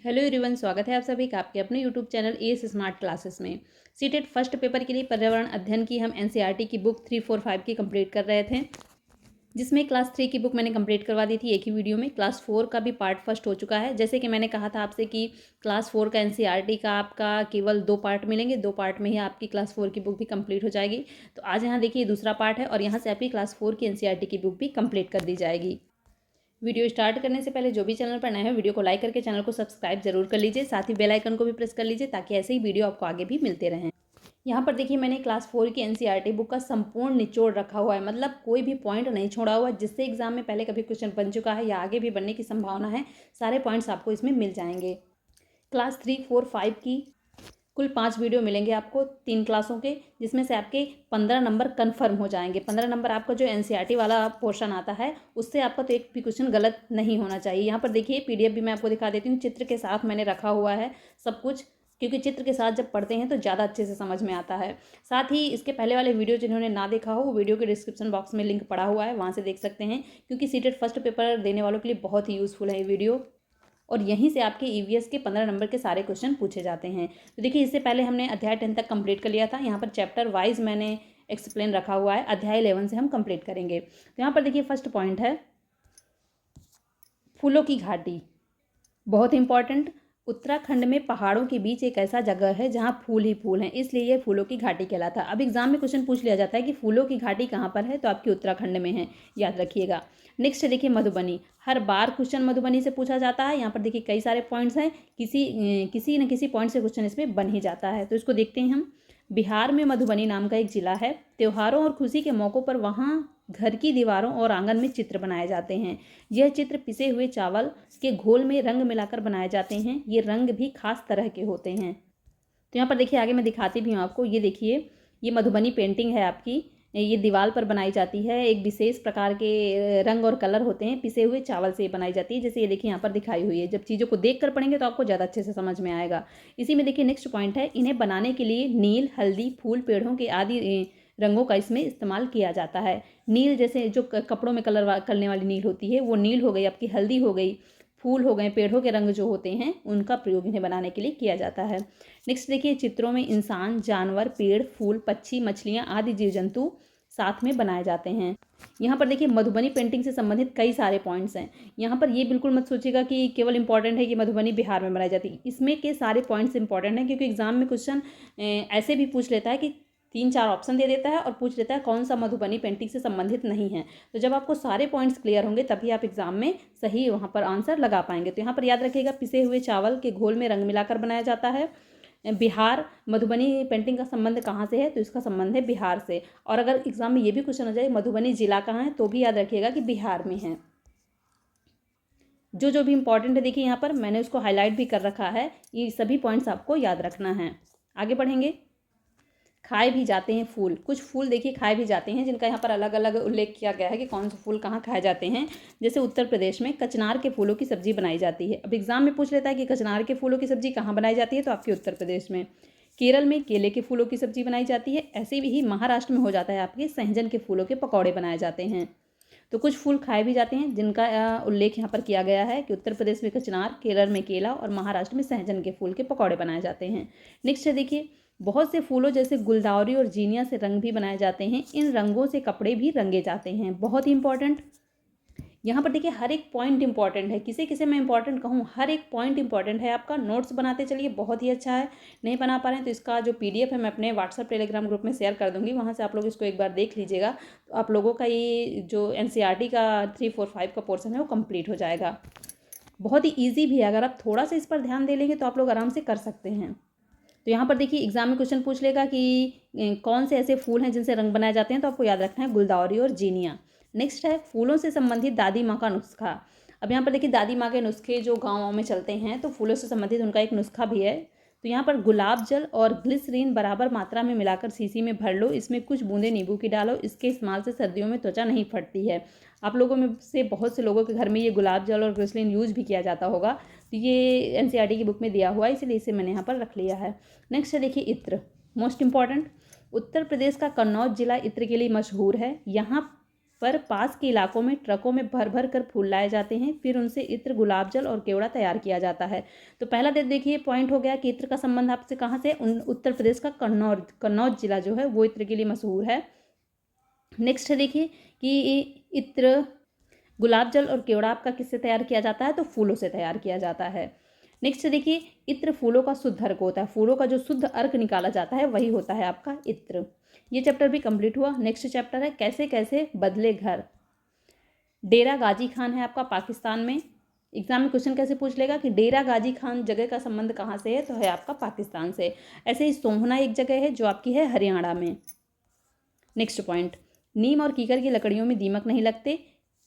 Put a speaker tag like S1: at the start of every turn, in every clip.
S1: Hello everyone, स्वागत है आप सभी का आपके अपने YouTube channel as smart classes में। सीटेट फर्स्ट पेपर के लिए पर्यावरण अध्ययन की हम एनसीईआरटी की बुक 3, 4, 5 की कंप्लीट कर रहे थे, जिसमें क्लास 3 की बुक मैंने कंप्लीट करवा दी थी एक ही वीडियो में। क्लास 4 का भी पार्ट फर्स्ट हो चुका है। जैसे कि मैंने कहा था आपसे कि क्लास 4 का एनसीईआरटी का आपका केवल 2 पार्ट मिलेंगे, 2 पार्ट में ही आपकी क्लास 4 की बुक भी कंप्लीट हो जाएगी। तो आज यहाँ देखिए दूसरा पार्ट है और यहाँ से आपकी क्लास 4 की एनसीईआरटी की बुक भी कंप्लीट कर दी जाएगी। वीडियो स्टार्ट करने से पहले जो भी चैनल पर नए हैं वीडियो को लाइक करके चैनल को सब्सक्राइब जरूर कर लीजिए, साथ ही बेल आइकन को भी प्रेस कर लीजिए ताकि ऐसे ही वीडियो आपको आगे भी मिलते रहें। यहाँ पर देखिए मैंने क्लास 4 की एनसीईआरटी बुक का संपूर्ण निचोड़ रखा हुआ है, मतलब कोई भी पॉइंट नहीं छोड़ा हुआ है। जिससे एग्जाम में पहले कभी क्वेश्चन बन चुका है या आगे भी बनने की संभावना है, सारे पॉइंट्स आपको इसमें मिल जाएंगे। क्लास 3, 4, 5 की कुल 5 वीडियो मिलेंगे आपको 3 क्लासों के, जिसमें से आपके 15 नंबर कन्फर्म हो जाएंगे। 15 नंबर आपका जो एनसीईआरटी वाला पोर्शन आता है उससे आपका तो एक भी क्वेश्चन गलत नहीं होना चाहिए। यहाँ पर देखिए पीडीएफ भी मैं आपको दिखा देती हूँ, चित्र के साथ मैंने रखा हुआ है सब कुछ, क्योंकि चित्र के साथ जब पढ़ते हैं तो ज़्यादा अच्छे से समझ में आता है। साथ ही इसके पहले वाले वीडियो जिन्होंने ना देखा हो, वीडियो के डिस्क्रिप्शन बॉक्स में लिंक पड़ा हुआ है, वहाँ से देख सकते हैं, क्योंकि सीटेट फर्स्ट पेपर देने वालों के लिए बहुत ही यूज़फुल है ये वीडियो। और यहीं से आपके ईवीएस के 15 नंबर के सारे क्वेश्चन पूछे जाते हैं। तो देखिए इससे पहले हमने अध्याय 10 तक कंप्लीट कर लिया था। यहाँ पर चैप्टर वाइज मैंने एक्सप्लेन रखा हुआ है, अध्याय 11 से हम कंप्लीट करेंगे। तो यहाँ पर देखिए फर्स्ट पॉइंट है फूलों की घाटी, बहुत इंपॉर्टेंट। उत्तराखंड में पहाड़ों के बीच एक ऐसा जगह है जहाँ फूल ही फूल हैं, इसलिए ये फूलों की घाटी कहलाता है। अब एग्जाम में क्वेश्चन पूछ लिया जाता है कि फूलों की घाटी कहाँ पर है, तो आपकी उत्तराखंड में है, याद रखिएगा। नेक्स्ट देखिए मधुबनी, हर बार क्वेश्चन मधुबनी से पूछा जाता है। यहाँ पर देखिए कई सारे पॉइंट्स हैं, किसी न किसी पॉइंट से क्वेश्चन इसमें बन ही जाता है। तो इसको देखते हैं हम। बिहार में मधुबनी नाम का एक जिला है। त्योहारों और खुशी के मौक़ों पर वहाँ घर की दीवारों और आंगन में चित्र बनाए जाते हैं। यह चित्र पिसे हुए चावल के घोल में रंग मिलाकर बनाए जाते हैं। ये रंग भी खास तरह के होते हैं। तो यहाँ पर देखिए आगे मैं दिखाती भी हूँ आपको। ये देखिए ये मधुबनी पेंटिंग है आपकी, ये दीवार पर बनाई जाती है। एक विशेष प्रकार के रंग और कलर होते हैं, पिसे हुए चावल से बनाई जाती है। जैसे ये देखिए यहाँ पर दिखाई हुई है। जब चीज़ों को देख कर पढ़ेंगे तो आपको ज़्यादा अच्छे से समझ में आएगा। इसी में देखिए नेक्स्ट पॉइंट है, इन्हें बनाने के लिए नील, हल्दी, फूल, पेड़ों के आदि रंगों का इसमें इस्तेमाल किया जाता है। नील जैसे जो कपड़ों में कलर करने वाली नील होती है वो नील हो गई आपकी, हल्दी हो गई, फूल हो गए, पेड़ों के रंग जो होते हैं उनका प्रयोग इन्हें बनाने के लिए किया जाता है। नेक्स्ट देखिए चित्रों में इंसान, जानवर, पेड़, फूल, पक्षी, मछलियाँ आदि जीव जंतु साथ में बनाए जाते हैं। यहाँ पर देखिए मधुबनी पेंटिंग से संबंधित कई सारे पॉइंट्स हैं। यहाँ पर ये बिल्कुल मत सोचिएगा कि केवल इंपॉर्टेंट है कि मधुबनी बिहार में बनाई जाती है। इसमें के सारे पॉइंट्स इंपॉर्टेंट हैं, क्योंकि एग्जाम में क्वेश्चन ऐसे भी पूछ लेता है कि 3-4 ऑप्शन दे देता है और पूछ लेता है कौन सा मधुबनी पेंटिंग से संबंधित नहीं है। तो जब आपको सारे पॉइंट्स क्लियर होंगे तभी आप एग्जाम में सही वहाँ पर आंसर लगा पाएंगे। तो यहाँ पर याद रखिएगा, पिसे हुए चावल के घोल में रंग मिलाकर बनाया जाता है। बिहार, मधुबनी पेंटिंग का संबंध कहाँ से है, तो इसका संबंध है बिहार से। और अगर एग्जाम में ये भी क्वेश्चन हो जाए मधुबनी जिला कहाँ है, तो भी याद रखिएगा कि बिहार में है। जो भी इंपॉर्टेंट है देखिए यहाँ पर मैंने उसको हाईलाइट भी कर रखा है। ये सभी पॉइंट्स आपको याद रखना है। आगे बढ़ेंगे। खाए भी जाते हैं फूल, कुछ फूल देखिए खाए भी जाते हैं, जिनका यहाँ पर अलग अलग उल्लेख किया गया है कि कौन से फूल कहाँ खाए जाते हैं। जैसे उत्तर प्रदेश में कचनार के फूलों की सब्जी बनाई जाती है। अब एग्जाम में पूछ लेता है कि कचनार के फूलों की सब्जी कहाँ बनाई जाती है, तो आपके उत्तर प्रदेश में। केरल में केले के फूलों की सब्जी बनाई जाती है। ऐसे भी ही महाराष्ट्र में हो जाता है आपके सहजन के फूलों के पकौड़े बनाए जाते हैं। तो कुछ फूल खाए भी जाते हैं जिनका उल्लेख यहाँ पर किया गया है कि उत्तर प्रदेश में कचनार, केरल में केला और महाराष्ट्र में सहजन के फूल के पकौड़े बनाए जाते हैं। नेक्स्ट है देखिए, बहुत से फूलों जैसे गुलदाउदी और जीनिया से रंग भी बनाए जाते हैं। इन रंगों से कपड़े भी रंगे जाते हैं। बहुत ही इंपॉर्टेंट। यहाँ पर देखिए हर एक पॉइंट इंपॉर्टेंट है। किसे किसे मैं इंपॉर्टेंट कहूँ, हर एक पॉइंट इंपॉर्टेंट है आपका। नोट्स बनाते चलिए, बहुत ही अच्छा है। नहीं बना पा रहे हैं तो इसका जो पीडीएफ है मैं अपने व्हाट्सएप टेलीग्राम ग्रुप में शेयर कर दूँगी, वहाँ से आप लोग इसको एक बार देख लीजिएगा। तो आप लोगों का ये जो एनसीईआरटी का 3, 4, 5 का पोर्सन है वो कंप्लीट हो जाएगा। बहुत ही ईजी भी है, अगर आप थोड़ा सा इस पर ध्यान दे लेंगे तो आप लोग आराम से कर सकते हैं। तो यहाँ पर देखिए एग्जाम में क्वेश्चन पूछ लेगा कि कौन से ऐसे फूल हैं जिनसे रंग बनाए जाते हैं, तो आपको याद रखना है गुलदाउदी और जीनिया। नेक्स्ट है फूलों से संबंधित दादी माँ का नुस्खा। अब यहाँ पर देखिए दादी माँ के नुस्खे जो गाँव में चलते हैं, तो फूलों से संबंधित उनका एक नुस्खा भी है। तो यहाँ पर गुलाब जल और ग्लिसरीन बराबर मात्रा में मिलाकर शीशी में भर लो, इसमें कुछ बूंदे नींबू की डालो। इसके इस्तेमाल से सर्दियों में त्वचा नहीं फटती है। आप लोगों में से बहुत से लोगों के घर में ये गुलाब जल और ग्लिसरीन यूज भी किया जाता होगा। तो ये एनसीईआरटी की बुक में दिया हुआ है, इसलिए इसे मैंने यहाँ पर रख लिया है। नेक्स्ट है देखिए इत्र, मोस्ट इंपॉर्टेंट। उत्तर प्रदेश का कन्नौज जिला इत्र के लिए मशहूर है। यहाँ पर पास के इलाकों में ट्रकों में भर भर कर फूल लाए जाते हैं, फिर उनसे इत्र, गुलाब जल और केवड़ा तैयार किया जाता है। तो पहला देखिए पॉइंट हो गया कि इत्र का संबंध आपसे कहाँ से, उत्तर प्रदेश का कन्नौज जिला जो है वो इत्र के लिए मशहूर है। नेक्स्ट है देखिए कि इत्र, गुलाब जल और केवड़ा आपका किससे तैयार किया जाता है, तो फूलों से तैयार किया जाता है। नेक्स्ट देखिए इत्र फूलों का शुद्ध अर्क होता है, फूलों का जो शुद्ध अर्क निकाला जाता है वही होता है आपका इत्र। ये चैप्टर भी कंप्लीट हुआ। नेक्स्ट चैप्टर है कैसे कैसे बदले घर। डेरा गाजी खान है आपका पाकिस्तान में। एग्जाम में क्वेश्चन कैसे पूछ लेगा कि डेरा गाजी खान जगह का संबंध कहाँ से है, तो है आपका पाकिस्तान से। ऐसे ही सोहना एक जगह है जो आपकी है हरियाणा में। नेक्स्ट पॉइंट, नीम और कीकर की लकड़ियों में दीमक नहीं लगते।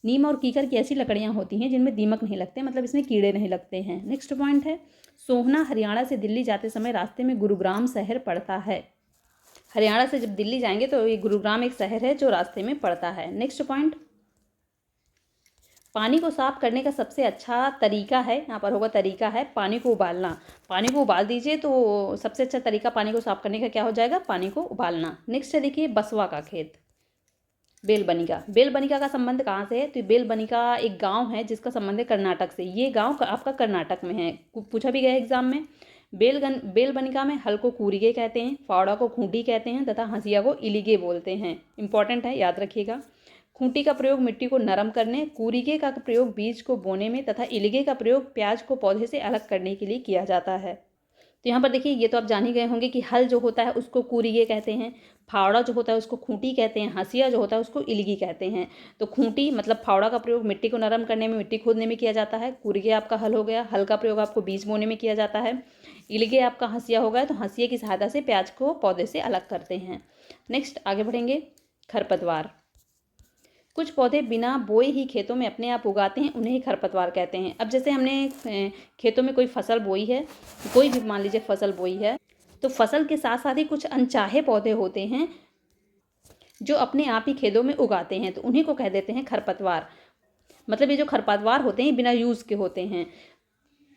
S1: नीम और कीकर की ऐसी लकड़ियाँ होती हैं जिनमें दीमक नहीं लगते, मतलब इसमें कीड़े नहीं लगते हैं। नेक्स्ट पॉइंट है सोहना हरियाणा से दिल्ली जाते समय रास्ते में गुरुग्राम शहर पड़ता है। हरियाणा से जब दिल्ली जाएंगे तो ये गुरुग्राम एक शहर है जो रास्ते में पड़ता है। नेक्स्ट पॉइंट, पानी को साफ करने का सबसे अच्छा तरीका है, यहाँ पर होगा तरीका है पानी को उबालना। पानी को उबाल दीजिए तो सबसे अच्छा तरीका पानी को साफ करने का क्या हो जाएगा, पानी को उबालना। नेक्स्ट है देखिए बसवा का खेत, बेलबनिका। बेलबनिका का संबंध कहाँ से है, तो बेलबनिका एक गांव है जिसका संबंध है कर्नाटक से। ये गांव आपका कर्नाटक में है, पूछा भी गया है एग्जाम में। बेलबनिका में हल को कूरिगे कहते हैं, फावड़ा को खूंटी कहते हैं तथा हंसिया को इलिगे बोलते हैं। इंपॉर्टेंट है, याद रखिएगा। खूंटी का प्रयोग मिट्टी को नरम करने, कूरिगे का प्रयोग बीज को बोने में तथा इलिगे का प्रयोग प्याज को पौधे से अलग करने के लिए किया जाता है। तो यहाँ पर देखिए ये तो आप जान ही गए होंगे कि हल जो होता है उसको कूरिगे कहते हैं, फावड़ा जो होता है उसको खूंटी कहते हैं, हंसिया जो होता है उसको इलिगी कहते हैं। तो खूंटी मतलब फावड़ा का प्रयोग मिट्टी को नरम करने में, मिट्टी खोदने में किया जाता है। कूरिगे आपका हल हो गया, हल का प्रयोग आपको बीज बोने में किया जाता है। इलिगे आपका हंसिया हो गया, तो हंसिया की सहायता से प्याज को पौधे से अलग करते हैं। नेक्स्ट आगे बढ़ेंगे, खरपतवार। कुछ पौधे बिना बोए ही खेतों में अपने आप उगाते हैं, उन्हें ही खरपतवार कहते हैं। अब जैसे हमने खेतों में कोई फसल बोई है, कोई भी मान लीजिए फसल बोई है, तो फसल के साथ साथ ही कुछ अनचाहे पौधे होते हैं जो अपने आप ही खेतों में उगाते हैं, तो उन्हीं को कह देते हैं खरपतवार। मतलब ये जो खरपतवार होते हैं बिना यूज़ के होते हैं,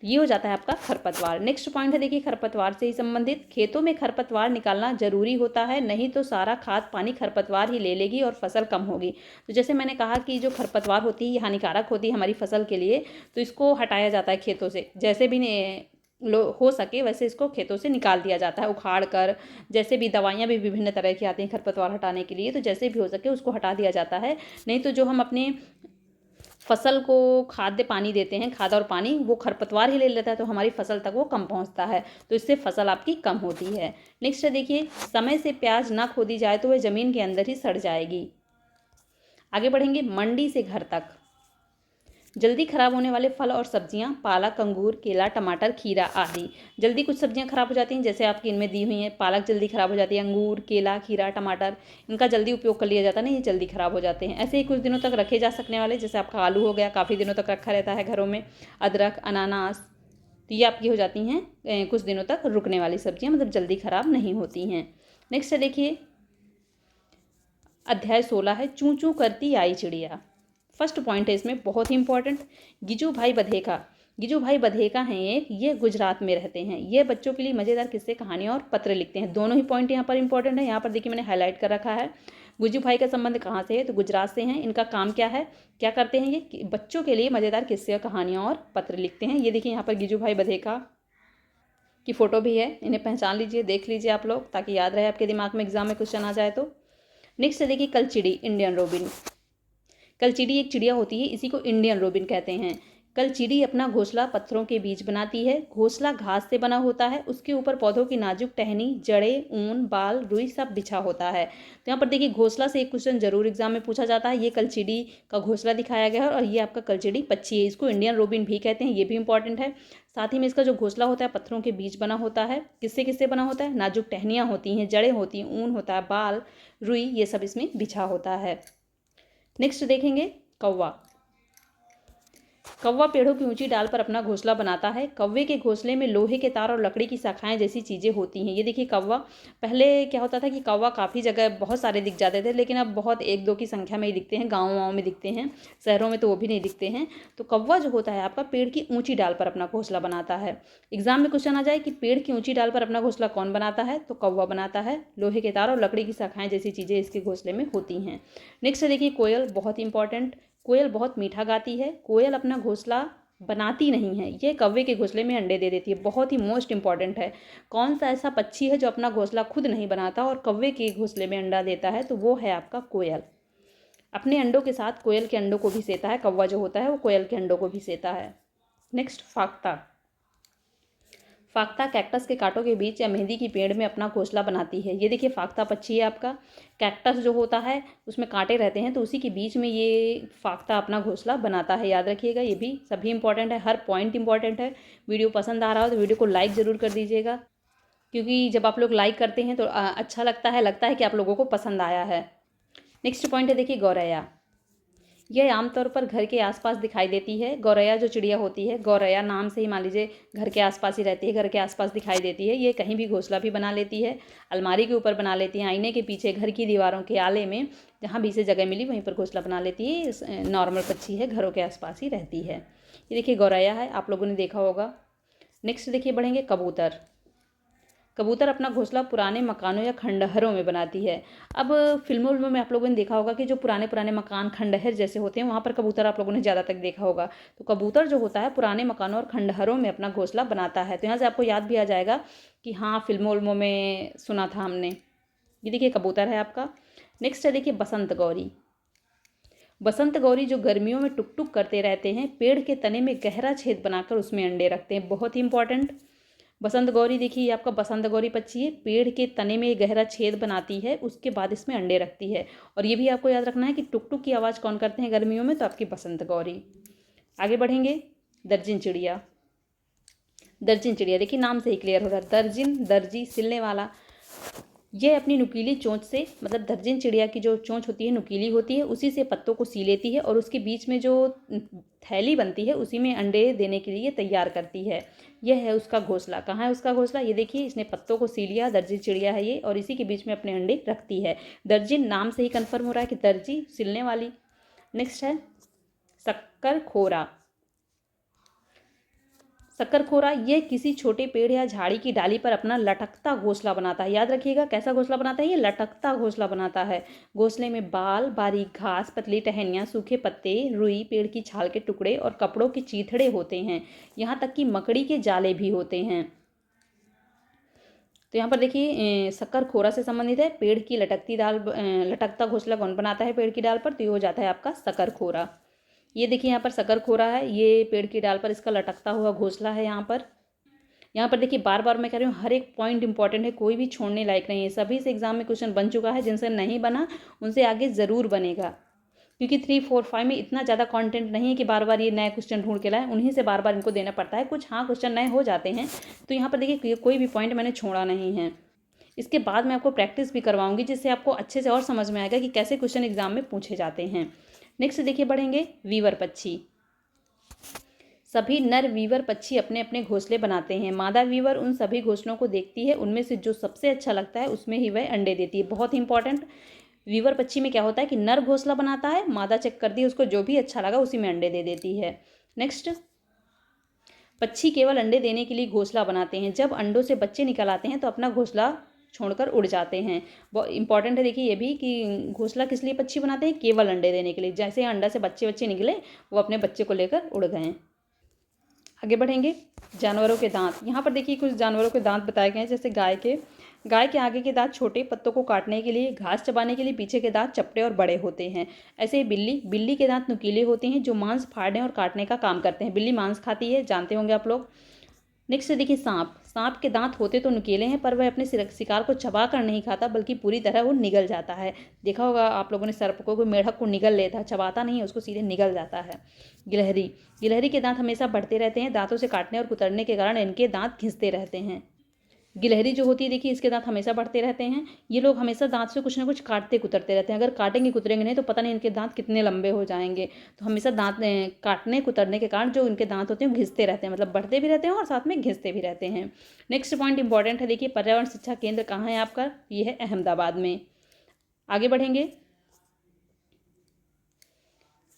S1: ये हो जाता है आपका खरपतवार। नेक्स्ट पॉइंट है देखिए खरपतवार से ही संबंधित, खेतों में खरपतवार निकालना जरूरी होता है, नहीं तो सारा खाद पानी खरपतवार ही ले लेगी और फसल कम होगी। तो जैसे मैंने कहा कि जो खरपतवार होती है ये हानिकारक होती है हमारी फसल के लिए, तो इसको हटाया जाता है खेतों से, जैसे भी हो सके वैसे इसको खेतों से निकाल दिया जाता है उखाड़ कर। जैसे भी दवाइयाँ भी विभिन्न तरह की आती हैं खरपतवार हटाने के लिए, तो जैसे भी हो सके उसको हटा दिया जाता है। नहीं तो जो हम अपने फसल को खाद्य पानी देते हैं, खाद और पानी, वो खरपतवार ही ले लेता है, तो हमारी फसल तक वो कम पहुंचता है, तो इससे फसल आपकी कम होती है। नेक्स्ट देखिए, समय से प्याज ना खोदी जाए तो वह ज़मीन के अंदर ही सड़ जाएगी। आगे बढ़ेंगे, मंडी से घर तक। जल्दी खराब होने वाले फल और सब्जियां, पालक, अंगूर, केला, टमाटर, खीरा आदि। जल्दी कुछ सब्जियां खराब हो जाती हैं, जैसे आपकी इनमें दी हुई हैं, पालक जल्दी खराब हो जाती है, अंगूर, केला, खीरा, टमाटर, इनका जल्दी उपयोग कर लिया जाता है ना, ये जल्दी खराब हो जाते हैं। ऐसे ही कुछ दिनों तक रखे जा सकने वाले, जैसे आपका आलू हो गया, काफ़ी दिनों तक रखा रहता है घरों में, अदरक, अनानास, तो ये आपकी हो जाती हैं कुछ दिनों तक रुकने वाली सब्जियाँ, मतलब जल्दी खराब नहीं होती हैं। नेक्स्ट देखिए, अध्याय 16 है, चूँ चूँ करती आई चिड़िया। फर्स्ट पॉइंट है इसमें बहुत ही इंपॉर्टेंट, गिजू भाई बधेका। गिजू भाई बधेका हैं एक, ये गुजरात में रहते हैं। ये बच्चों के लिए मज़ेदार किस्से, कहानियाँ और पत्र लिखते हैं। दोनों ही पॉइंट यहाँ पर इंपॉर्टेंट है। यहाँ पर देखिए मैंने हाईलाइट कर रखा है। गिजू भाई का संबंध कहाँ से है, तो गुजरात से हैं। इनका काम क्या है, क्या करते हैं ये, बच्चों के लिए मज़ेदार किस्से, कहानियाँ और पत्र लिखते हैं। ये देखिए यहाँ पर गिजू भाई बधेका की फ़ोटो भी है, इन्हें पहचान लीजिए, देख लीजिए आप लोग, ताकि याद रहे आपके दिमाग में एग्जाम में क्वेश्चन आ जाए तो। नेक्स्ट देखिए, कलचिड़ी, इंडियन रोबिन। कलचिड़ी एक चिड़िया होती है, इसी को इंडियन रोबिन कहते हैं। कलचिड़ी अपना घोंसला पत्थरों के बीच बनाती है। घोंसला घास से बना होता है, उसके ऊपर पौधों की नाजुक टहनी, जड़ें, ऊन, बाल, रुई सब बिछा होता है। तो यहाँ पर देखिए घोंसला से एक क्वेश्चन जरूर एग्जाम में पूछा जाता है। ये कलचिड़ी का घोंसला दिखाया गया है और ये आपका कलचिड़ी पक्षी है, इसको इंडियन रोबिन भी कहते हैं, ये भी इंपॉर्टेंट है। साथ ही में इसका जो घोंसला होता है पत्थरों के बीच बना होता है। किससे किससे बना होता है, नाजुक टहनियाँ होती हैं, जड़ें होती हैं, ऊन होता है, बाल, रुई, ये सब इसमें बिछा होता है। नेक्स्ट देखेंगे, कौवा। कौवा पेड़ों की ऊंची डाल पर अपना घोंसला बनाता है। कौवे के घोंसले में लोहे के तार और लकड़ी की शाखाएं जैसी चीज़ें होती हैं। ये देखिए कौवा, पहले क्या होता था कि कौवा काफ़ी जगह बहुत सारे दिख जाते थे, लेकिन अब बहुत 1-2 की संख्या में ही दिखते हैं, गाँव-वाँव में दिखते हैं, शहरों में तो वो भी नहीं दिखते हैं। तो कौवा जो होता है आपका पेड़ की ऊँची डाल पर अपना घोंसला बनाता है। एग्जाम में क्वेश्चन आ जाए कि पेड़ की ऊँची डाल पर अपना घोंसला कौन बनाता है, तो कौवा बनाता है। लोहे के तार और लकड़ी की शाखाएं जैसी चीज़ें इसके घोंसले में होती हैं। नेक्स्ट देखिए कोयल, बहुत इंपॉर्टेंट। कोयल बहुत मीठा गाती है। कोयल अपना घोंसला बनाती नहीं है, ये कौवे के घोंसले में अंडे दे देती है। बहुत ही मोस्ट इंपॉर्टेंट है। कौन सा ऐसा पक्षी है जो अपना घोंसला खुद नहीं बनाता और कौवे के घोंसले में अंडा देता है, तो वो है आपका कोयल। अपने अंडों के साथ कोयल के अंडों को भी सेता है। कौवा जो होता है वो कोयल के अंडों को भी सेता है। नेक्स्ट फाख्ता। फाख्ता कैक्टस के कांटों के बीच या मेहंदी की पेड़ में अपना घोंसला बनाती है। ये देखिए फाख्ता पक्षी है आपका। कैक्टस जो होता है उसमें कांटे रहते हैं, तो उसी के बीच में ये फाख्ता अपना घोंसला बनाता है। याद रखिएगा, ये भी सभी इंपॉर्टेंट है, हर पॉइंट इंपॉर्टेंट है। वीडियो पसंद आ रहा हो तो वीडियो को लाइक ज़रूर कर दीजिएगा, क्योंकि जब आप लोग लाइक करते हैं तो अच्छा लगता है कि आप लोगों को पसंद आया है। नेक्स्ट पॉइंट है देखिए गौरैया। यह आमतौर पर घर के आसपास दिखाई देती है। गौरैया जो चिड़िया होती है, गौरैया नाम से ही मान लीजिए घर के आसपास ही रहती है, घर के आसपास दिखाई देती है। ये कहीं भी घोंसला भी बना लेती है, अलमारी के ऊपर बना लेती है, आईने के पीछे, घर की दीवारों के आले में, जहाँ भी इसे जगह मिली वहीं पर घोंसला बना लेती है। नॉर्मल पक्षी है, घरों के आसपास ही रहती है। ये देखिए गौरैया है, आप लोगों ने देखा होगा। नेक्स्ट देखिए बढ़ेंगे कबूतर। कबूतर अपना घोंसला पुराने मकानों या खंडहरों में बनाती है। अब फिल्मों में आप लोगों ने देखा होगा कि जो पुराने पुराने मकान खंडहर जैसे होते हैं, वहाँ पर कबूतर आप लोगों ने ज़्यादा तक देखा होगा। तो कबूतर जो होता है पुराने मकानों और खंडहरों में अपना घोंसला बनाता है। तो यहाँ से आपको याद भी आ जाएगा कि हाँ, फिल्मों में सुना था हमने। ये देखिए कबूतर है आपका। नेक्स्ट है देखिए बसंत गौरी। बसंत गौरी जो गर्मियों में टुक टुक करते रहते हैं, पेड़ के तने में गहरा छेद बनाकर उसमें अंडे रखते हैं। बहुत ही इंपॉर्टेंट। बसंत गौरी देखिए, ये आपका बसंत गौरी पक्षी है, पेड़ के तने में गहरा छेद बनाती है, उसके बाद इसमें अंडे रखती है। और ये भी आपको याद रखना है कि टुक टुक की आवाज़ कौन करते हैं गर्मियों में, तो आपकी बसंत गौरी। आगे बढ़ेंगे दर्जन चिड़िया। दर्जन चिड़िया देखिए नाम से ही क्लियर हो रहा है, दर्जन, दर्जी, सिलने वाला। ये अपनी नुकीली चोंच से, मतलब दर्जन चिड़िया की जो चोंच होती है नुकीली होती है, उसी से पत्तों को सी लेती है और उसके बीच में जो थैली बनती है उसी में अंडे देने के लिए तैयार करती है। यह है उसका घोंसला। कहाँ है उसका घोंसला? ये देखिए, इसने पत्तों को सी लिया, दर्जी चिड़िया है ये, और इसी के बीच में अपने अंडे रखती है। दर्जिन नाम से ही कन्फर्म हो रहा है कि दर्जी, सिलने वाली। नेक्स्ट है शक्करखोरा। शक्करखोरा ये किसी छोटे पेड़ या झाड़ी की डाली पर अपना लटकता घोंसला बनाता है। याद रखिएगा कैसा घोंसला बनाता है, ये लटकता घोंसला बनाता है। घोंसले में बाल, बारीक घास, पतली टहनियाँ, सूखे पत्ते, रुई, पेड़ की छाल के टुकड़े और कपड़ों के चीथड़े होते हैं। यहाँ तक कि मकड़ी के जाले भी होते हैं। तो यहाँ पर देखिए शक्करखोरा से संबंधित है। पेड़ की लटकता घोंसला कौन बनाता है पेड़ की डाल पर, तो ये हो जाता है आपका शक्करखोरा। ये देखिए यहाँ पर शक्करखोरा है, ये पेड़ की डाल पर इसका लटकता हुआ घोंसला है। यहाँ पर देखिए बार बार मैं कह रही हूँ, हर एक पॉइंट इंपॉर्टेंट है, कोई भी छोड़ने लायक नहीं है। सभी से एग्जाम में क्वेश्चन बन चुका है, जिनसे नहीं बना उनसे आगे ज़रूर बनेगा, क्योंकि 3, 4, 5 में इतना ज़्यादा कंटेंट नहीं है कि बार बार ये नए क्वेश्चन ढूंढ के लाएं, उन्हीं से बार बार इनको देना पड़ता है। कुछ हाँ क्वेश्चन नए हो जाते हैं। तो यहाँ पर देखिए कोई भी पॉइंट मैंने छोड़ा नहीं है। इसके बाद मैं आपको प्रैक्टिस भी करवाऊंगी, जिससे आपको अच्छे से और समझ में आएगा कि कैसे क्वेश्चन एग्जाम में पूछे जाते हैं। नेक्स्ट देखिए बढ़ेंगे वीवर पक्षी। सभी नर वीवर पक्षी अपने अपने घोंसले बनाते हैं। मादा वीवर उन सभी घोंसलों को देखती है, उनमें से जो सबसे अच्छा लगता है उसमें ही वह अंडे देती है। बहुत ही इंपॉर्टेंट। वीवर पक्षी में क्या होता है कि नर घोंसला बनाता है, मादा चेक करती है, उसको जो भी अच्छा लगा उसी में अंडे दे देती है। नेक्स्ट, पक्षी केवल अंडे देने के लिए घोंसला बनाते हैं। जब अंडों से बच्चे निकल आते हैं तो अपना घोंसला छोड़कर उड़ जाते हैं। बहुत इंपॉर्टेंट है देखिए ये भी कि घोंसला किस लिए पक्षी बनाते हैं, केवल अंडे देने के लिए। जैसे अंडा से बच्चे निकले, वो अपने बच्चे को लेकर उड़ गए। आगे बढ़ेंगे जानवरों के दांत। यहाँ पर देखिए कुछ जानवरों के दांत बताए गए हैं, जैसे गाय के आगे के दांत छोटे, पत्तों को काटने के लिए, घास चबाने के लिए। पीछे के दांत चपटे और बड़े होते हैं। ऐसे ही बिल्ली के दांत नुकीले होते हैं, जो मांस फाड़ने और काटने का काम करते हैं। बिल्ली मांस खाती है, जानते होंगे आप लोग। नेक्स्ट देखिए सांप के दांत होते तो नुकीले हैं, पर वह अपने शिकार को चबा कर नहीं खाता, बल्कि पूरी तरह वो निगल जाता है। देखा होगा आप लोगों ने सर्प को, कोई मेढक को निगल लेता है, चबाता नहीं है उसको, सीधे निगल जाता है। गिलहरी के दांत हमेशा बढ़ते रहते हैं। दांतों से काटने और कुतरने के कारण इनके दांत घिसते रहते हैं। गिलहरी जो होती है देखिए, इसके दांत हमेशा बढ़ते रहते हैं। ये लोग हमेशा दांत से कुछ ना कुछ काटते कुतरते रहते हैं। अगर काटेंगे कुतरेंगे नहीं तो पता नहीं इनके दांत कितने लंबे हो जाएंगे। तो हमेशा दांत काटने कुतरने के कारण जो इनके दांत होते हैं वो घिसते रहते हैं, मतलब बढ़ते भी रहते हैं और साथ में घिसते भी रहते हैं। नेक्स्ट पॉइंट इंपॉर्टेंट है, देखिए पर्यावरण शिक्षा केंद्र कहाँ है आपका, ये है अहमदाबाद में। आगे बढ़ेंगे।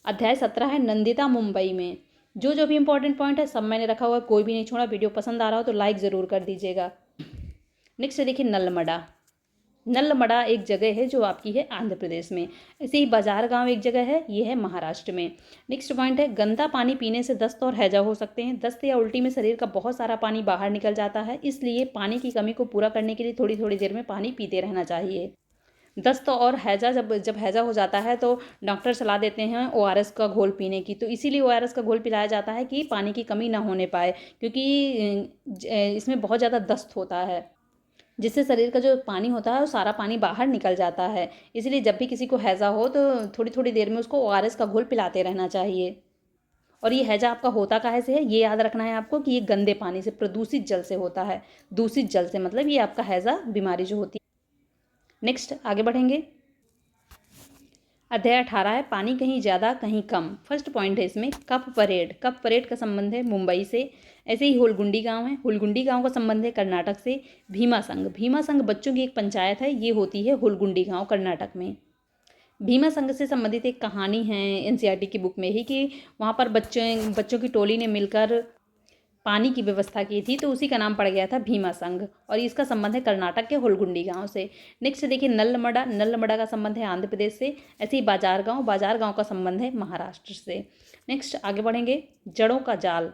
S1: अध्याय 17 है नंदिता मुंबई में। जो जो भी इंपॉर्टेंट पॉइंट है सब मैंने रखा हुआ है, कोई भी नहीं छोड़ा। वीडियो पसंद आ रहा हो तो लाइक ज़रूर कर दीजिएगा। नेक्स्ट देखिए नलमड़ा। नलमड़ा एक जगह है जो आपकी है आंध्र प्रदेश में। ऐसे ही बाजार गांव एक जगह है, ये है महाराष्ट्र में। नेक्स्ट पॉइंट है गंदा पानी पीने से दस्त और हैजा हो सकते हैं। दस्त या उल्टी में शरीर का बहुत सारा पानी बाहर निकल जाता है, इसलिए पानी की कमी को पूरा करने के लिए थोड़ी थोड़ी देर में पानी पीते रहना चाहिए। दस्त और हैजा जब जब हैजा हो जाता है तो डॉक्टर सलाह देते हैं ओआरएस का घोल पीने की। तो इसीलिए ओआरएस का घोल पिलाया जाता है कि पानी की कमी ना होने पाए, क्योंकि इसमें बहुत ज़्यादा दस्त होता है, जिससे शरीर का जो पानी होता है वो सारा पानी बाहर निकल जाता है। इसलिए जब भी किसी को हैजा हो तो थोड़ी थोड़ी देर में उसको ओआरएस का घोल पिलाते रहना चाहिए। और ये हैजा आपका होता काहे से है, ये याद रखना है आपको कि ये गंदे पानी से, प्रदूषित जल से होता है। दूषित जल से मतलब ये आपका हैजा बीमारी जो होती है। नेक्स्ट आगे बढ़ेंगे। अध्याय 18 है पानी कहीं ज़्यादा कहीं कम। फर्स्ट पॉइंट है इसमें कप परेड। कप परेड का संबंध है मुंबई से। ऐसे ही हुलगुंडी गांव है, हुलगुंडी गांव का संबंध है कर्नाटक से। भीमा संघ, भीमा संघ बच्चों की एक पंचायत है, ये होती है हुलगुंडी गांव कर्नाटक में। भीमा संघ से संबंधित एक कहानी है एनसीईआरटी की बुक में ही कि वहाँ पर बच्चों की टोली ने मिलकर पानी की व्यवस्था की थी, तो उसी का नाम पड़ गया था भीमा संघ। और इसका संबंध है कर्नाटक के हुलगुंडी गांव से। नेक्स्ट देखिए नलमड़ा। नलमड़ा का संबंध है आंध्र प्रदेश से। ऐसे ही बाजार गांव, बाजार गांव का संबंध है महाराष्ट्र से। नेक्स्ट आगे बढ़ेंगे। जड़ों का जाल।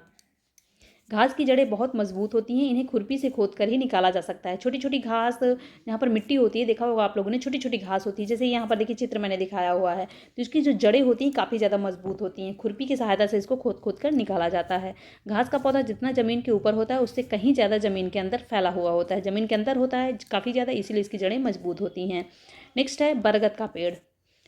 S1: घास की जड़ें बहुत मजबूत होती हैं, इन्हें खुरपी से खोद कर ही निकाला जा सकता है। छोटी छोटी घास यहाँ पर मिट्टी होती है, देखा होगा आप लोगों ने, छोटी छोटी घास होती है। जैसे यहाँ पर देखिए चित्र मैंने दिखाया हुआ है, तो इसकी जो जड़ें होती हैं काफ़ी ज़्यादा मजबूत होती हैं। खुरपी की सहायता से इसको खोद खोद कर निकाला जाता है। घास का पौधा जितना ज़मीन के ऊपर होता है उससे कहीं ज़्यादा ज़मीन के अंदर फैला हुआ होता है, ज़मीन के अंदर होता है काफ़ी ज़्यादा, इसीलिए इसकी जड़ें मजबूत होती हैं। नेक्स्ट है बरगद का पेड़।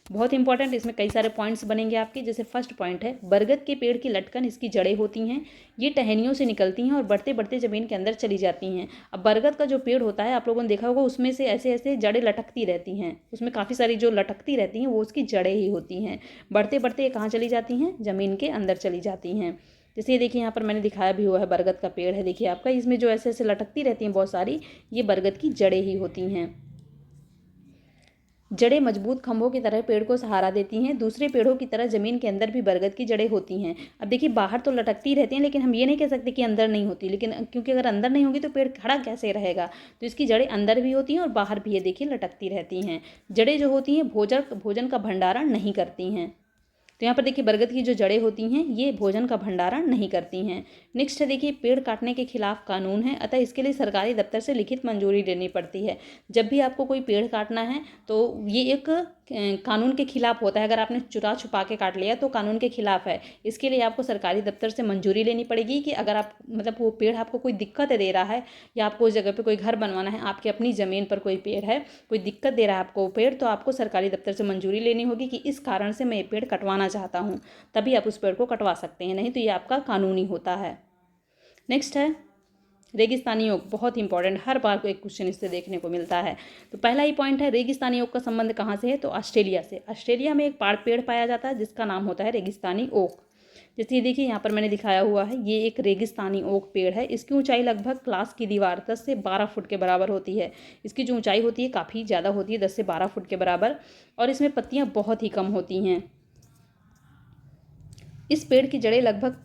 S1: बहुत इंपॉर्टेंट, इसमें कई सारे पॉइंट्स बनेंगे आपके। जैसे फर्स्ट पॉइंट है बरगद के पेड़ की लटकन, इसकी जड़ें होती हैं, ये टहनियों से निकलती हैं और बढ़ते बढ़ते ज़मीन के अंदर चली जाती हैं। अब बरगद का जो पेड़ होता है आप लोगों ने देखा होगा, उसमें से ऐसे ऐसे जड़ें लटकती रहती हैं, उसमें काफ़ी सारी जो लटकती रहती हैं वो उसकी जड़ें ही होती हैं। बढ़ते बढ़ते ये कहाँ चली जाती हैं, ज़मीन के अंदर चली जाती हैं। जैसे ये देखिए यहाँ पर मैंने दिखाया भी हुआ है, बरगद का पेड़ है देखिए आपका, इसमें जो ऐसे ऐसे लटकती रहती हैं बहुत सारी, ये बरगद की जड़ें ही होती हैं। जड़ें मजबूत खंभों की तरह पेड़ को सहारा देती हैं। दूसरे पेड़ों की तरह जमीन के अंदर भी बरगद की जड़ें होती हैं। अब देखिए बाहर तो लटकती रहती हैं, लेकिन हम ये नहीं कह सकते कि अंदर नहीं होती, लेकिन क्योंकि अगर अंदर नहीं होगी तो पेड़ खड़ा कैसे रहेगा, तो इसकी जड़ें अंदर भी होती हैं और बाहर भी ये देखिए लटकती रहती हैं। जड़ें जो होती हैं भोजन का भंडारण नहीं करती हैं। तो यहाँ पर देखिए बरगद की जो जड़ें होती हैं ये भोजन का भंडारण नहीं करती हैं। नेक्स्ट है देखिए पेड़ काटने के खिलाफ कानून है, अतः इसके लिए सरकारी दफ्तर से लिखित मंजूरी लेनी पड़ती है। जब भी आपको कोई पेड़ काटना है तो ये एक कानून के खिलाफ होता है। अगर आपने चुरा छुपा के काट लिया तो कानून के खिलाफ है। इसके लिए आपको सरकारी दफ्तर से मंजूरी लेनी पड़ेगी कि अगर आप मतलब वो पेड़ आपको कोई दिक्कत दे रहा है, या आपको उस जगह पे कोई घर बनवाना है, आपके अपनी ज़मीन पर कोई पेड़ है, कोई दिक्कत दे रहा है आपको पेड़, तो आपको सरकारी दफ्तर से मंजूरी लेनी होगी कि इस कारण से मैं ये पेड़ कटवाना चाहता हूँ, तभी आप उस पेड़ को कटवा सकते हैं, नहीं तो ये आपका कानूनी होता है। नेक्स्ट है रेगिस्तानी योग। बहुत इंपॉर्टेंट, हर बार को एक क्वेश्चन इससे देखने को मिलता है। तो पहला ही पॉइंट है रेगिस्तानी योग का संबंध कहाँ से है, तो ऑस्ट्रेलिया से। ऑस्ट्रेलिया में एक पेड़ पाया जाता है जिसका नाम होता है रेगिस्तानी ओक। जैसे ये देखिए यहाँ पर मैंने दिखाया हुआ है, ये एक रेगिस्तानी ओक पेड़ है। इसकी ऊंचाई लगभग क्लास की दीवार 10 से 12 फुट के बराबर होती है। इसकी जो ऊंचाई होती है काफ़ी ज़्यादा होती है, 10 से 12 फुट के बराबर, और इसमें पत्तियाँ बहुत ही कम होती हैं। इस पेड़ की जड़ें लगभग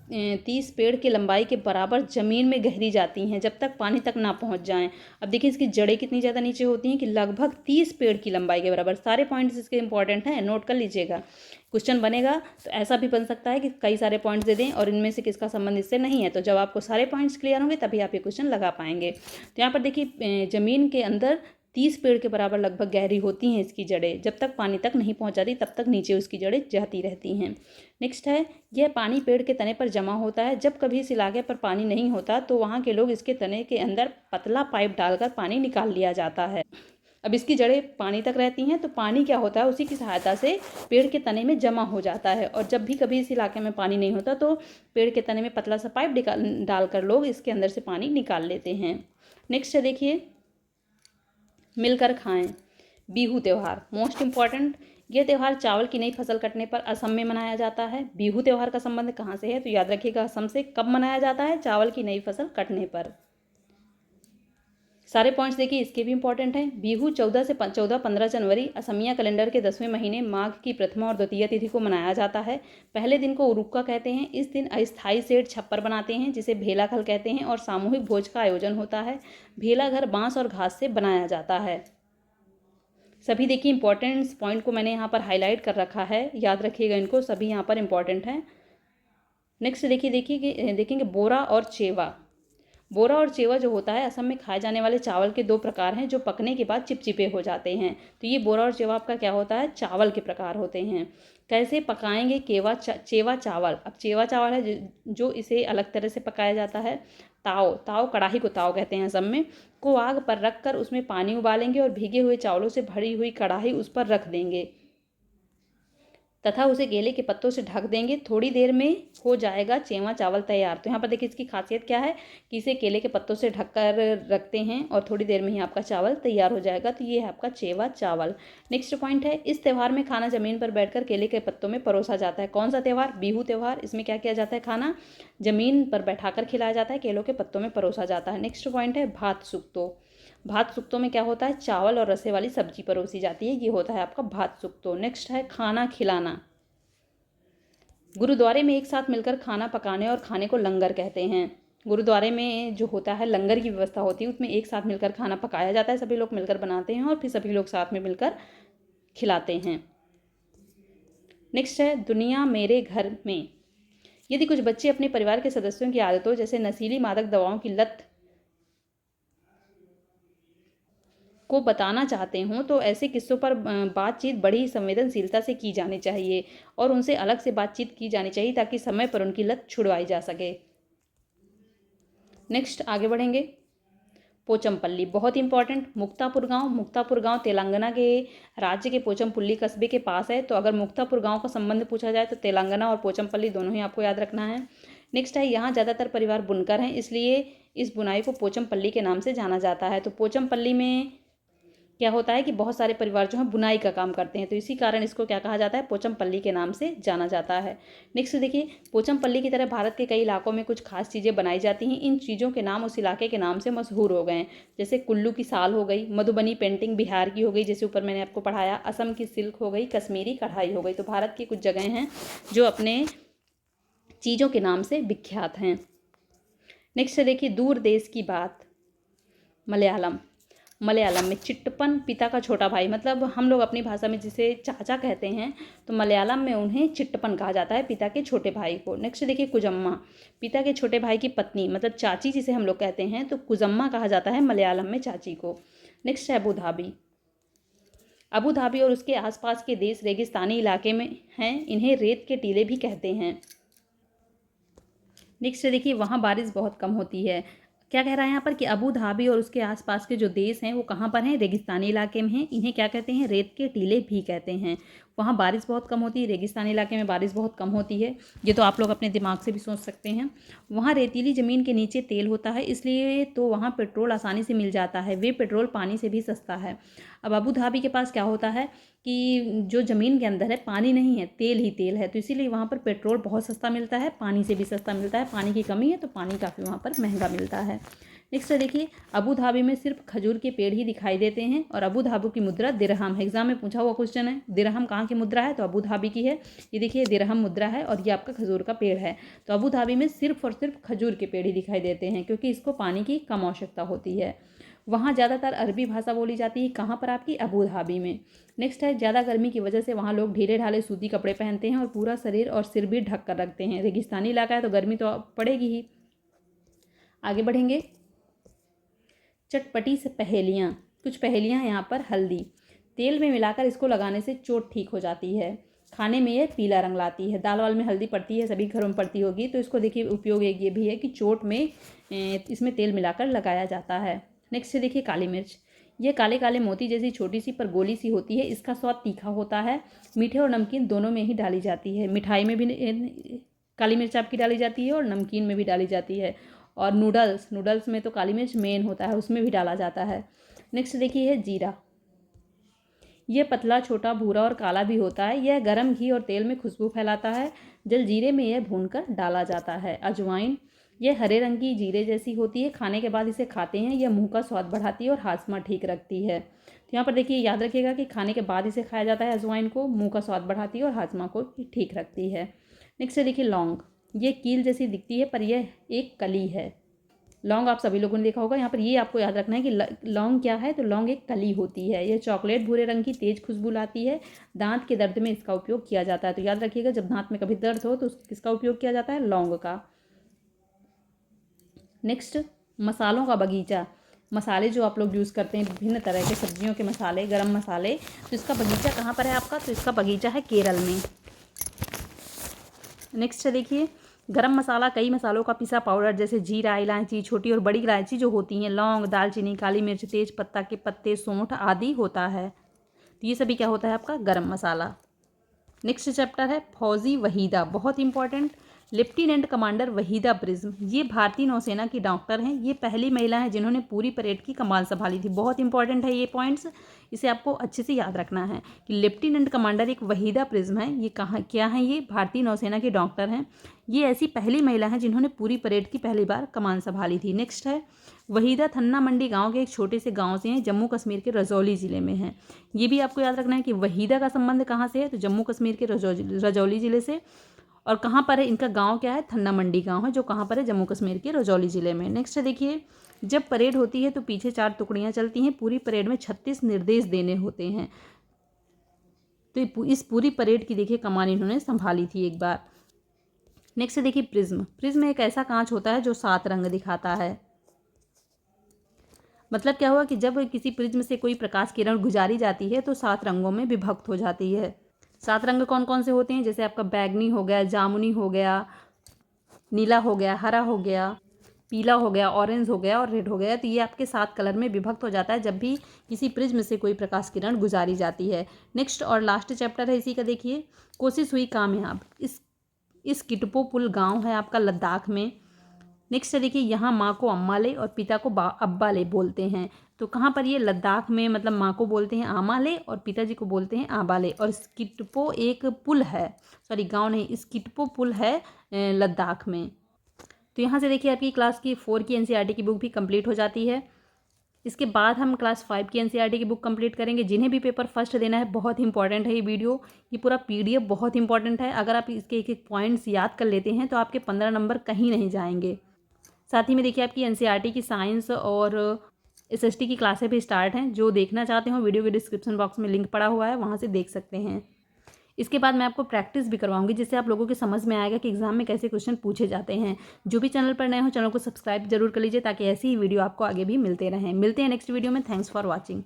S1: 30 पेड़ की लंबाई के बराबर ज़मीन में गहरी जाती हैं जब तक पानी तक ना पहुंच जाएं। अब देखिए इसकी जड़ें कितनी ज़्यादा नीचे होती हैं कि लगभग 30 पेड़ की लंबाई के बराबर। सारे पॉइंट्स इसके इंपॉर्टेंट हैं, नोट कर लीजिएगा। क्वेश्चन बनेगा तो ऐसा भी बन सकता है कि कई सारे पॉइंट्स दे दें और इनमें से किसका संबंध इससे नहीं है। तो जब आपको सारे पॉइंट्स क्लियर होंगे तभी आप ये क्वेश्चन लगा पाएंगे। तो यहाँ पर देखिए ज़मीन के अंदर 30 पेड़ के बराबर लगभग गहरी होती हैं इसकी जड़ें। जब तक पानी तक नहीं पहुंच जाती तब तक नीचे उसकी जड़ें जाती रहती हैं। नेक्स्ट है यह पानी पेड़ के तने पर जमा होता है। जब कभी इस इलाके पर पानी नहीं होता तो वहाँ के लोग इसके तने के अंदर पतला पाइप डालकर पानी निकाल लिया जाता है। अब इसकी जड़ें पानी तक रहती हैं, तो पानी क्या होता है, उसी की सहायता से पेड़ के तने में जमा हो जाता है। और जब भी कभी इस इलाके में पानी नहीं होता तो पेड़ के तने में पतला सा पाइप डालकर लोग इसके अंदर से पानी निकाल लेते हैं। नेक्स्ट है देखिए, मिलकर खाएं। बिहू त्यौहार मोस्ट इम्पॉर्टेंट। यह त्यौहार चावल की नई फसल कटने पर असम में मनाया जाता है। बिहू त्यौहार का संबंध कहाँ से है, तो याद रखिएगा असम से। कब मनाया जाता है, चावल की नई फसल कटने पर। सारे पॉइंट्स देखिए इसके भी इंपॉर्टेंट हैं। बिहू 14 जनवरी असमिया कैलेंडर के 10वें महीने माघ की प्रथमा और द्वितीय तिथि को मनाया जाता है। पहले दिन को उरुक्का कहते हैं। इस दिन अस्थायी सेठ छप्पर बनाते हैं जिसे भेला खल कहते हैं और सामूहिक भोज का आयोजन होता है। भेला घर बांस और घास से बनाया जाता है। सभी देखिए इंपॉर्टेंट पॉइंट को मैंने यहाँ पर हाईलाइट कर रखा है, याद रखिएगा इनको, सभी यहाँ पर इंपॉर्टेंट हैं। नेक्स्ट देखेंगे बोरा और चेवा। बोरा और चेवा जो होता है, असम में खाए जाने वाले चावल के 2 प्रकार हैं जो पकने के बाद चिपचिपे हो जाते हैं। तो ये बोरा और चेवा आपका क्या होता है, चावल के प्रकार होते हैं। कैसे पकाएंगे चेवा चावल। अब चेवा चावल है जो इसे अलग तरह से पकाया जाता है। ताव कढ़ाई को ताव कहते हैं असम में, को आग पर रख कर उसमें पानी उबालेंगे और भीगे हुए चावलों से भरी हुई कढ़ाई उस पर रख देंगे तथा उसे केले के पत्तों से ढक देंगे। थोड़ी देर में हो जाएगा चेवा चावल तैयार। तो यहाँ पर देखिए इसकी खासियत क्या है कि इसे केले के पत्तों से ढककर रखते हैं और थोड़ी देर में ही आपका चावल तैयार हो जाएगा। तो ये है आपका चेवा चावल। नेक्स्ट पॉइंट है, इस त्यौहार में खाना जमीन पर बैठकर केले के पत्तों में परोसा जाता है। कौन सा त्यौहार, बिहू त्यौहार। इसमें क्या किया जाता है, खाना जमीन पर बैठाकर खिलाया जाता है, केलों के पत्तों में परोसा जाता है। नेक्स्ट पॉइंट है भात सुक्तो। भात सुक्तो में क्या होता है, चावल और रसे वाली सब्जी परोसी जाती है, ये होता है आपका भात सुक्तो। नेक्स्ट है खाना खिलाना। गुरुद्वारे में एक साथ मिलकर खाना पकाने और खाने को लंगर कहते हैं। गुरुद्वारे में जो होता है लंगर की व्यवस्था होती है, उसमें एक साथ मिलकर खाना पकाया जाता है, सभी लोग मिलकर बनाते हैं और फिर सभी लोग साथ में मिलकर खिलाते हैं। नेक्स्ट है दुनिया मेरे घर में। यदि कुछ बच्चे अपने परिवार के सदस्यों की आदतों जैसे नशीली मादक दवाओं की लत को बताना चाहते हों तो ऐसे किस्सों पर बातचीत बड़ी संवेदनशीलता से की जानी चाहिए और उनसे अलग से बातचीत की जानी चाहिए ताकि समय पर उनकी लत छुड़वाई जा सके। नेक्स्ट आगे बढ़ेंगे, पोचमपल्ली बहुत इंपॉर्टेंट। मुक्तापुर गांव तेलंगाना के राज्य के पोचमपल्ली कस्बे के पास है। तो अगर मुक्तापुर गांव का संबंध पूछा जाए तो तेलंगाना और पोचमपल्ली दोनों ही आपको याद रखना है। नेक्स्ट है, यहाँ ज़्यादातर परिवार बुनकर हैं, इसलिए इस बुनाई को पोचमपल्ली के नाम से जाना जाता है। तो पोचमपल्ली में क्या होता है कि बहुत सारे परिवार जो हैं बुनाई का काम करते हैं, तो इसी कारण इसको क्या कहा जाता है, पोचमपल्ली के नाम से जाना जाता है। नेक्स्ट देखिए, पोचमपल्ली की तरह भारत के कई इलाकों में कुछ खास चीज़ें बनाई जाती हैं। इन चीज़ों के नाम उस इलाके के नाम से मशहूर हो गए हैं। जैसे कुल्लू की साल हो गई, मधुबनी पेंटिंग बिहार की हो गई, जैसे ऊपर मैंने आपको पढ़ाया, असम की सिल्क हो गई, कश्मीरी कढ़ाई हो गई। तो भारत की कुछ जगह हैं जो अपने चीज़ों के नाम से विख्यात हैं। नेक्स्ट देखिए, दूर देश की बात। मलयालम में चिट्टपन पिता का छोटा भाई, मतलब हम लोग अपनी भाषा में जिसे चाचा कहते हैं, तो मलयालम में उन्हें चिट्टपन कहा जाता है, पिता के छोटे भाई को। नेक्स्ट देखिए, कुजम्मा पिता के छोटे भाई की पत्नी, मतलब चाची जिसे हम लोग कहते हैं, तो कुजम्मा कहा जाता है मलयालम में चाची को। नेक्स्ट है अबू धाबी और उसके आसपास के देश रेगिस्तानी इलाके में हैं, इन्हें रेत के टीले भी कहते हैं। नेक्स्ट देखिए, वहाँ बारिश बहुत कम होती है। क्या कह रहा है यहाँ पर कि अबू धाबी और उसके आसपास के जो देश हैं वो कहाँ पर हैं, रेगिस्तानी इलाके में हैं, इन्हें क्या कहते हैं, रेत के टीले भी कहते हैं। वहाँ बारिश बहुत कम होती है, रेगिस्तानी इलाके में बारिश बहुत कम होती है, ये तो आप लोग अपने दिमाग से भी सोच सकते हैं। वहाँ रेतीली ज़मीन के नीचे तेल होता है, इसलिए तो वहाँ पेट्रोल आसानी से मिल जाता है, वे पेट्रोल पानी से भी सस्ता है। अब अबू धाबी के पास क्या होता है कि जो ज़मीन के अंदर है पानी नहीं है, तेल ही तेल है, तो इसीलिए वहाँ पर पेट्रोल बहुत सस्ता मिलता है, पानी से भी सस्ता मिलता है। पानी की कमी है तो पानी काफ़ी वहाँ पर महंगा मिलता है। नेक्स्ट देखिए, अबू धाबी में सिर्फ खजूर के पेड़ ही दिखाई देते हैं और अबू धाबी की मुद्रा दिरहम है। एग्जाम में पूछा हुआ क्वेश्चन है, दिरहम कहाँ की मुद्रा है, तो अबू धाबी की है। ये देखिए दिरहम मुद्रा है और ये आपका खजूर का पेड़ है। तो अबू धाबी में सिर्फ और सिर्फ खजूर के पेड़ ही दिखाई देते हैं क्योंकि इसको पानी की कम आवश्यकता होती है। वहाँ ज़्यादातर अरबी भाषा बोली जाती है, कहाँ पर आपकी, अबू धाबी में। नेक्स्ट है, ज़्यादा गर्मी की वजह से वहाँ लोग ढीले ढाले सूती कपड़े पहनते हैं और पूरा शरीर और सिर भी ढक कर रखते हैं। रेगिस्तानी इलाका है तो गर्मी तो पड़ेगी ही। आगे बढ़ेंगे, चटपटी से पहेलियाँ। कुछ पहेलियाँ यहाँ पर। हल्दी तेल में मिलाकर इसको लगाने से चोट ठीक हो जाती है। खाने में ये पीला रंग लाती है। दाल वाल में हल्दी पड़ती है, सभी घरों में पड़ती होगी, तो इसको देखिए उपयोग एक ये भी है कि चोट में इसमें तेल मिलाकर लगाया जाता है। नेक्स्ट देखिए, काली मिर्च। ये काले काले मोती जैसी छोटी सी पर गोली सी होती है। इसका स्वाद तीखा होता है। मीठे और नमकीन दोनों में ही डाली जाती है। मिठाई में भी काली मिर्च आपकी डाली जाती है और नमकीन में भी डाली जाती है। और नूडल्स में तो काली मिर्च मेन होता है, उसमें भी डाला जाता है। नेक्स्ट देखिए है जीरा। यह पतला, छोटा, भूरा और काला भी होता है। यह गर्म घी और तेल में खुशबू फैलाता है। जलजीरे में यह भूनकर डाला जाता है। अजवाइन, यह हरे रंग की जीरे जैसी होती है। खाने के बाद इसे खाते हैं। यह मुंह का स्वाद बढ़ाती है और हाजमा ठीक रखती है। तो यहाँ पर देखिए याद रखिएगा कि खाने के बाद इसे खाया जाता है। अजवाइन को मुंह का स्वाद बढ़ाती है और हाजमा को ठीक रखती है। नेक्स्ट देखिए लौंग। ये कील जैसी दिखती है पर यह एक कली है। लौंग आप सभी लोगों ने देखा होगा। यहाँ पर ये आपको याद रखना है कि लौंग क्या है, तो लौंग एक कली होती है। यह चॉकलेट भूरे रंग की तेज खुशबू लाती है। दांत के दर्द में इसका उपयोग किया जाता है। तो याद रखिएगा जब दांत में कभी दर्द हो तो किसका उपयोग किया जाता है, लौंग का। नेक्स्ट मसालों का बगीचा। मसाले जो आप लोग यूज़ करते हैं, विभिन्न तरह के सब्जियों के मसाले, गरम मसाले, तो इसका बगीचा कहाँ पर है आपका, तो इसका बगीचा है केरल में। नेक्स्ट देखिए गरम मसाला कई मसालों का पिसा पाउडर जैसे जीरा, इलायची, छोटी और बड़ी इलायची जो होती हैं, लौंग, दालचीनी, काली मिर्च, तेज पत्ता के पत्ते, सौंठ आदि होता है। तो ये सभी क्या होता है आपका गरम मसाला। नेक्स्ट चैप्टर है फौजी वहीदा, बहुत important. Lieutenant commander Waheeda prism, ये भारतीय नौसेना की डॉक्टर हैं। ये पहली महिला है जिन्होंने पूरी परेड की कमान संभाली थी। बहुत इंपॉर्टेंट है ये पॉइंट्स, इसे आपको अच्छे से याद रखना है कि लेफ्टिनेंट कमांडर एक वहीदा प्रिज्म है। ये कहाँ क्या है, ये भारतीय नौसेना की डॉक्टर हैं। ये ऐसी पहली महिला है जिन्होंने पूरी परेड की पहली बार कमान संभाली थी। नेक्स्ट है वहीदा थन्ना मंडी गांव के एक छोटे से गांव से हैं, जम्मू कश्मीर के रजौली ज़िले में है। ये भी आपको याद रखना है कि वहीदा का संबंध कहाँ से है, तो जम्मू कश्मीर के रजौली ज़िले से। और कहाँ पर है इनका गांव, क्या है, थन्ना मंडी गांव है, जो कहाँ पर है, जम्मू कश्मीर के रजौली ज़िले में। नेक्स्ट देखिए जब परेड होती है तो पीछे 4 टुकड़ियाँ चलती हैं। पूरी परेड में 36 निर्देश देने होते हैं। तो इस पूरी परेड की देखिए कमान इन्होंने संभाली थी एक बार। नेक्स्ट देखिए प्रिज्म एक ऐसा कांच होता है जो 7 रंग दिखाता है। मतलब क्या हुआ कि जब किसी प्रिज्म से कोई प्रकाश किरण गुजारी जाती है तो 7 रंगों में विभक्त हो जाती है। 7 रंग कौन कौन से होते हैं, जैसे आपका बैगनी हो गया, जामुनी हो गया, नीला हो गया, हरा हो गया, पीला हो गया, ऑरेंज हो गया और रेड हो गया। तो ये आपके 7 कलर में विभक्त हो जाता है जब भी किसी प्रिज्म से कोई प्रकाश किरण गुजारी जाती है। नेक्स्ट और लास्ट चैप्टर है इसी का, देखिए कोशिश हुई कामयाब। इस किटपो पुल गांव है आपका लद्दाख में। नेक्स्ट देखिए यहाँ माँ को अम्मा ले और पिता को अब्बा ले बोलते हैं। तो कहाँ पर ये लद्दाख में, मतलब माँ को बोलते हैं आमा ले और पिताजी को बोलते हैं आबा ले। और स्किटपो एक पुल है, सॉरी गांव नहीं, स्किटपो पुल है लद्दाख में। तो यहाँ से देखिए आपकी क्लास की 4 की एनसीईआरटी की बुक भी कंप्लीट हो जाती है। इसके बाद हम क्लास 5 की एनसीईआरटी की बुक कंप्लीट करेंगे। जिन्हें भी पेपर फर्स्ट देना है, बहुत इंपॉर्टेंट है ये वीडियो, ये पूरा पीडीएफ बहुत इंपॉर्टेंट है। अगर आप इसके एक एक पॉइंट्स याद कर लेते हैं तो आपके 15 नंबर कहीं नहीं जाएंगे। साथ ही में देखिए आपकी एनसीईआरटी की साइंस और एसएसटी की क्लासें भी स्टार्ट हैं। जो देखना चाहते हो वीडियो के डिस्क्रिप्शन बॉक्स में लिंक पड़ा हुआ है, वहाँ से देख सकते हैं। इसके बाद मैं आपको प्रैक्टिस भी करवाऊंगी जिससे आप लोगों के समझ में आएगा कि एग्जाम में कैसे क्वेश्चन पूछे जाते हैं। जो भी चैनल पर नए हो चैनल को सब्सक्राइब जरूर कर लीजिए ताकि ऐसी ही वीडियो आपको आगे भी मिलते रहें। मिलते हैं नेक्स्ट वीडियो में। Thanks for watching.